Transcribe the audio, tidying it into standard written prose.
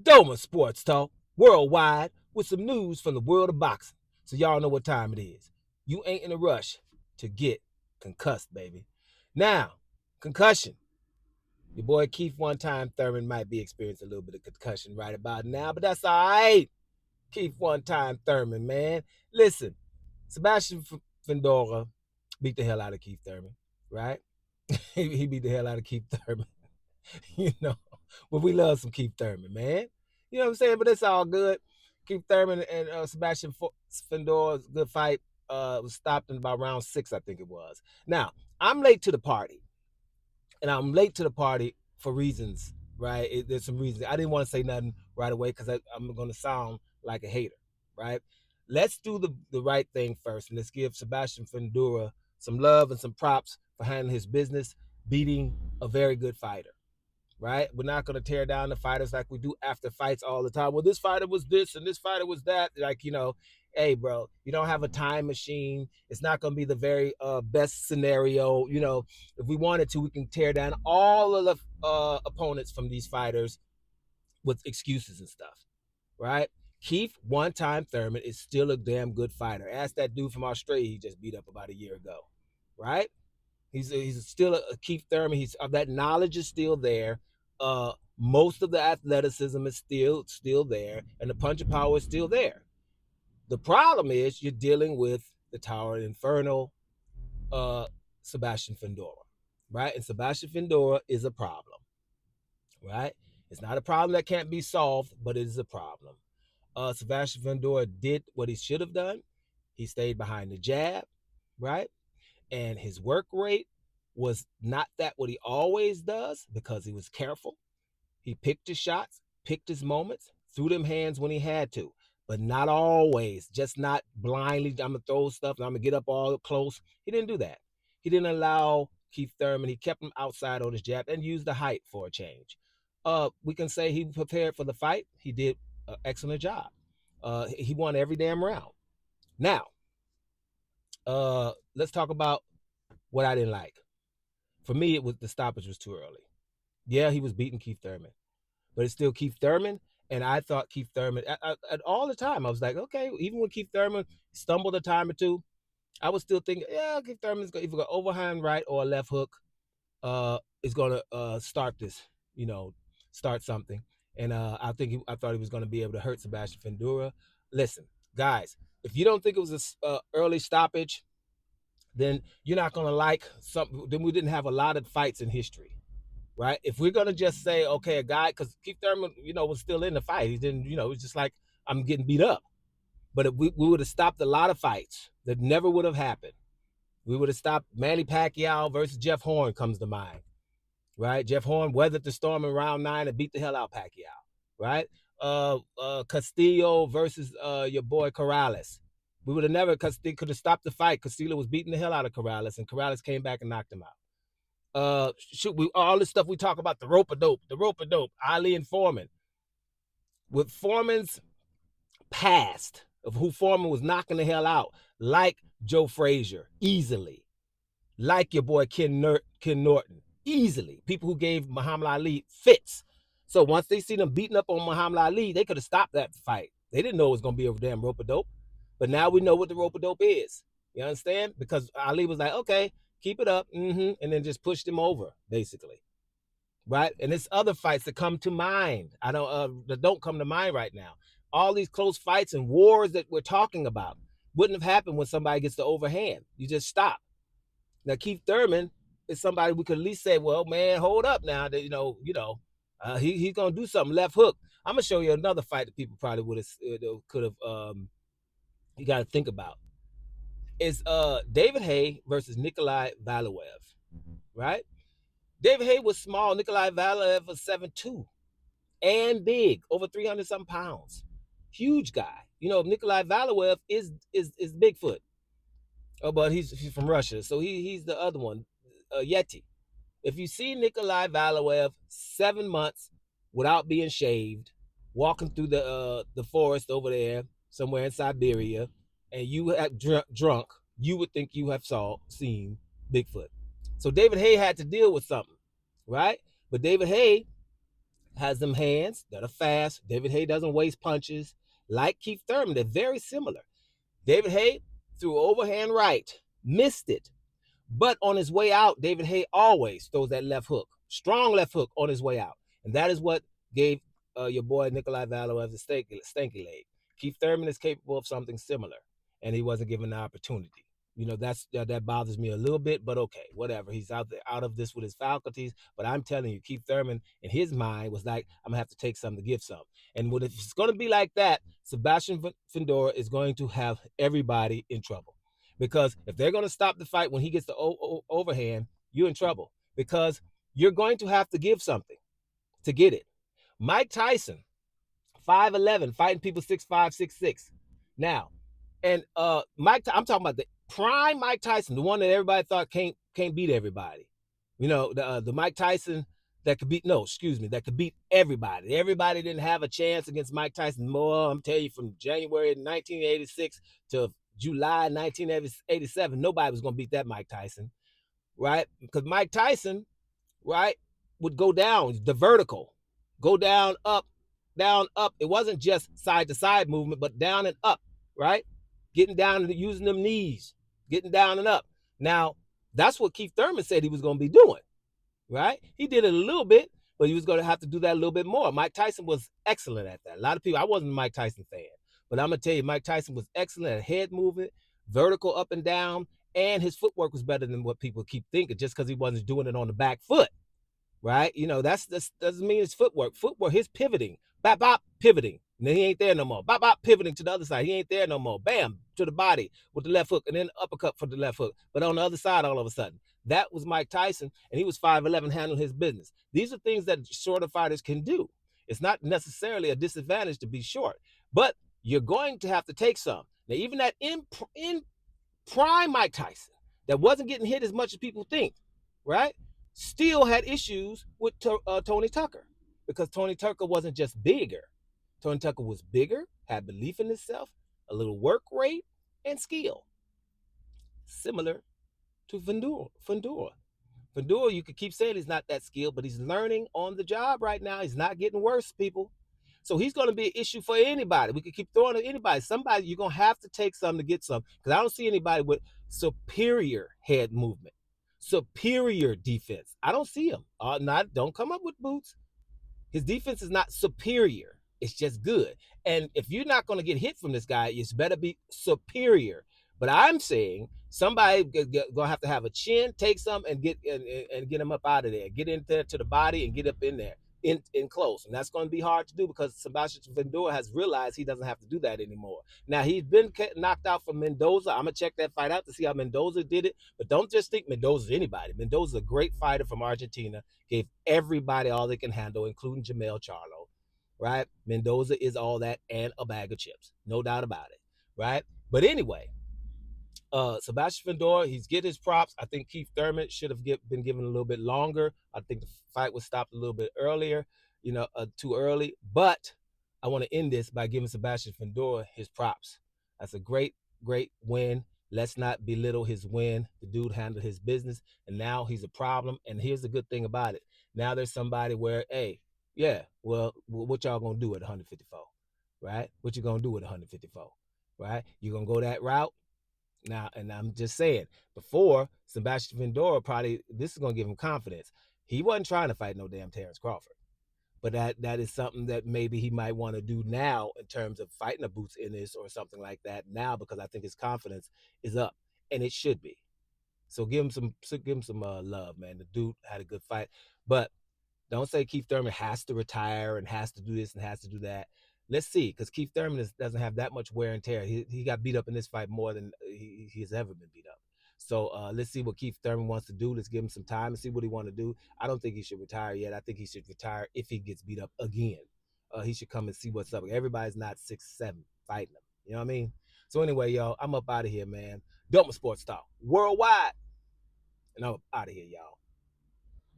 Doma Sports Talk, worldwide, with some news from the world of boxing. So y'all know what time it is. You ain't in a rush to get concussed, baby. Now, concussion. Your boy Keith One Time Thurman might be experiencing a little bit of concussion right about now, but that's all right. Keith One Time Thurman, man. Listen, Sebastian Fundora beat the hell out of Keith Thurman, right? He beat the hell out of Keith Thurman. But we love some Keith Thurman, man. You know what I'm saying? But it's all good. Keith Thurman and Sebastian Fundora's good fight was stopped in about round 6, I think it was. Now, I'm late to the party. And I'm late to the party for reasons, right? There's some reasons. I didn't want to say nothing right away because I'm going to sound like a hater, right? Let's do the right thing first. And let's give Sebastian Fundora some love and some props for handling his business, beating a very good fighter. Right? We're not going to tear down the fighters like we do after fights all the time. Well, this fighter was this and this fighter was that. Like, hey, bro, you don't have a time machine. It's not going to be the very best scenario. If we wanted to, we can tear down all of the opponents from these fighters with excuses and stuff, right? Keith One Time Thurman is still a damn good fighter. Ask that dude from Australia he just beat up about a year ago, right? He's still a Keith Thurman. That knowledge is still there. Most of the athleticism is still there, and the punch power is still there. The problem is you're dealing with the Tower Inferno, Sebastian Fundora, right? And Sebastian Fundora is a problem, right? It's not a problem that can't be solved, but it is a problem. Sebastian Fundora did what he should have done. He stayed behind the jab, right? And his work rate was not that what he always does because he was careful. He picked his shots, picked his moments, threw them hands when he had to, but not always, just not blindly, I'm going to throw stuff and I'm going to get up all close. He didn't do that. He didn't allow Keith Thurman. He kept him outside on his jab and used the height for a change. We can say he prepared for the fight. He did an excellent job. He won every damn round. Now, let's talk about what I didn't like. For me, it was the stoppage was too early. Yeah, he was beating Keith Thurman, but it's still Keith Thurman. And I thought Keith Thurman, at all the time, I was like, okay, even when Keith Thurman stumbled a time or two, I was still thinking, yeah, Keith Thurman's either going to overhand right or a left hook is going to start this, start something. And I thought he was going to be able to hurt Sebastian Fundora. Listen, guys, if you don't think it was a early stoppage, then you're not going to like something. Then we didn't have a lot of fights in history, right? If we're going to just say, okay, a guy, because Keith Thurman, was still in the fight. He didn't, it was just like, I'm getting beat up. But if we would have stopped a lot of fights that never would have happened. We would have stopped Manny Pacquiao versus Jeff Horn comes to mind, right? Jeff Horn weathered the storm in round 9 and beat the hell out of Pacquiao, right? Castillo versus your boy Corrales. We would have never, because they could have stopped the fight. Castillo was beating the hell out of Corrales, and Corrales came back and knocked him out. All this stuff we talk about, the rope-a-dope, Ali and Foreman. With Foreman's past of who Foreman was knocking the hell out, like Joe Frazier, easily. Like your boy Ken Norton, easily. People who gave Muhammad Ali fits. So once they see them beating up on Muhammad Ali, they could have stopped that fight. They didn't know it was going to be a damn rope-a-dope. But now we know what the rope-a-dope is. You understand? Because Ali was like, okay, keep it up, and then just pushed him over, basically. Right? And there's other fights that come to mind. That don't come to mind right now. All these close fights and wars that we're talking about wouldn't have happened when somebody gets the overhand. You just stop. Now, Keith Thurman is somebody we could at least say, well, man, hold up now. That he's gonna do something left hook. I'm gonna show you another fight that people probably could have. You got to think about. It's David Haye versus Nikolai Valuev, right? David Haye was small. Nikolai Valuev was 7'2", and big, over 300-something pounds. Huge guy. Nikolai Valuev is Bigfoot. Oh, but he's from Russia, so he's the other one, Yeti. If you see Nikolai Valuev 7 months without being shaved, walking through the forest over there somewhere in Siberia, and you have drunk, you would think you have seen Bigfoot. So David Haye had to deal with something, right? But David Haye has them hands that are fast. David Haye doesn't waste punches. Like Keith Thurman, they're very similar. David Haye threw overhand right, missed it. But on his way out, David Haye always throws that left hook, strong left hook on his way out. And that is what gave your boy Nikolai Valoev a stanky leg. Keith Thurman is capable of something similar, and he wasn't given the opportunity. That bothers me a little bit, but okay, whatever. He's out of this with his faculties. But I'm telling you, Keith Thurman in his mind was like, I'm gonna have to take some to give some. And if it's gonna be like that, Sebastian Fundora is going to have everybody in trouble. Because if they're going to stop the fight when he gets the overhand, you're in trouble. Because you're going to have to give something to get it. Mike Tyson, 5'11", fighting people 6'5", 6'6". Now, and I'm talking about the prime Mike Tyson, the one that everybody thought can't beat everybody. The Mike Tyson that could beat that could beat everybody. Everybody didn't have a chance against Mike Tyson. More, I'm telling you, from January 1986 to July 1987, nobody was going to beat that Mike Tyson, right? Because Mike Tyson, right, would go down, the vertical, go down, up, down, up. It wasn't just side to side movement, but down and up, right? Getting down and using them knees, getting down and up. Now, that's what Keith Thurman said he was going to be doing, right? He did it a little bit, but he was going to have to do that a little bit more. Mike Tyson was excellent at that. A lot of people, I wasn't a Mike Tyson fan, but I'm going to tell you, Mike Tyson was excellent at head movement, vertical up and down, and his footwork was better than what people keep thinking just because he wasn't doing it on the back foot, right? That's doesn't mean his footwork. Footwork, his pivoting, bop, bop, pivoting. And then he ain't there no more. Bop, bop, pivoting to the other side. He ain't there no more. Bam, to the body with the left hook, and then uppercut for the left hook. But on the other side, all of a sudden, that was Mike Tyson, and he was 5'11", handling his business. These are things that shorter fighters can do. It's not necessarily a disadvantage to be short, but you're going to have to take some. Now, even that in prime Mike Tyson, that wasn't getting hit as much as people think, right? Still had issues with Tony Tucker, because Tony Tucker wasn't just bigger. Tony Tucker was bigger, had belief in himself, a little work rate, and skill. Similar to Fundora. Fundora, you could keep saying he's not that skilled, but he's learning on the job right now. He's not getting worse, people. So he's going to be an issue for anybody. We could keep throwing at anybody. Somebody, you're going to have to take some to get some, because I don't see anybody with superior head movement, superior defense. I don't see him. Don't come up with boots. His defense is not superior. It's just good. And if you're not going to get hit from this guy, it's better be superior. But I'm saying somebody going to have a chin, take some, and get him up out of there. Get in there to the body and get up in there, in close. And that's going to be hard to do, because Sebastian Fundora has realized he doesn't have to do that anymore. Now, he's been knocked out from Mendoza. I'm going to check that fight out to see how Mendoza did it. But don't just think Mendoza's anybody. Mendoza's a great fighter from Argentina. Gave everybody all they can handle, including Jamel Charlo, right? Mendoza is all that and a bag of chips. No doubt about it, right? But anyway, Sebastian Fundora, he's get his props. I think Keith Thurman should have been given a little bit longer. I think the fight was stopped a little bit earlier, too early. But I want to end this by giving Sebastian Fundora his props. That's a great, great win. Let's not belittle his win. The dude handled his business, and now he's a problem. And here's the good thing about it. Now there's somebody where, hey, yeah, well, what y'all going to do at 154, right? What you going to do at 154, right? You going to go that route? Now, and I'm just saying, before, Sebastian Fundora this is going to give him confidence. He wasn't trying to fight no damn Terrence Crawford. But that is something that maybe he might want to do now in terms of fighting a Boots Ennis or something like that now, because I think his confidence is up, and it should be. So give him some love, man. The dude had a good fight. But don't say Keith Thurman has to retire and has to do this and has to do that. Let's see, because Keith Thurman doesn't have that much wear and tear. He got beat up in this fight more than he's ever been beat up. So let's see what Keith Thurman wants to do. Let's give him some time and see what he wants to do. I don't think he should retire yet. I think he should retire if he gets beat up again. He should come and see what's up. Everybody's not 6'7" fighting him. You know what I mean? So anyway, y'all, I'm up out of here, man. Thurman Sports Talk worldwide, and I'm out of here, y'all.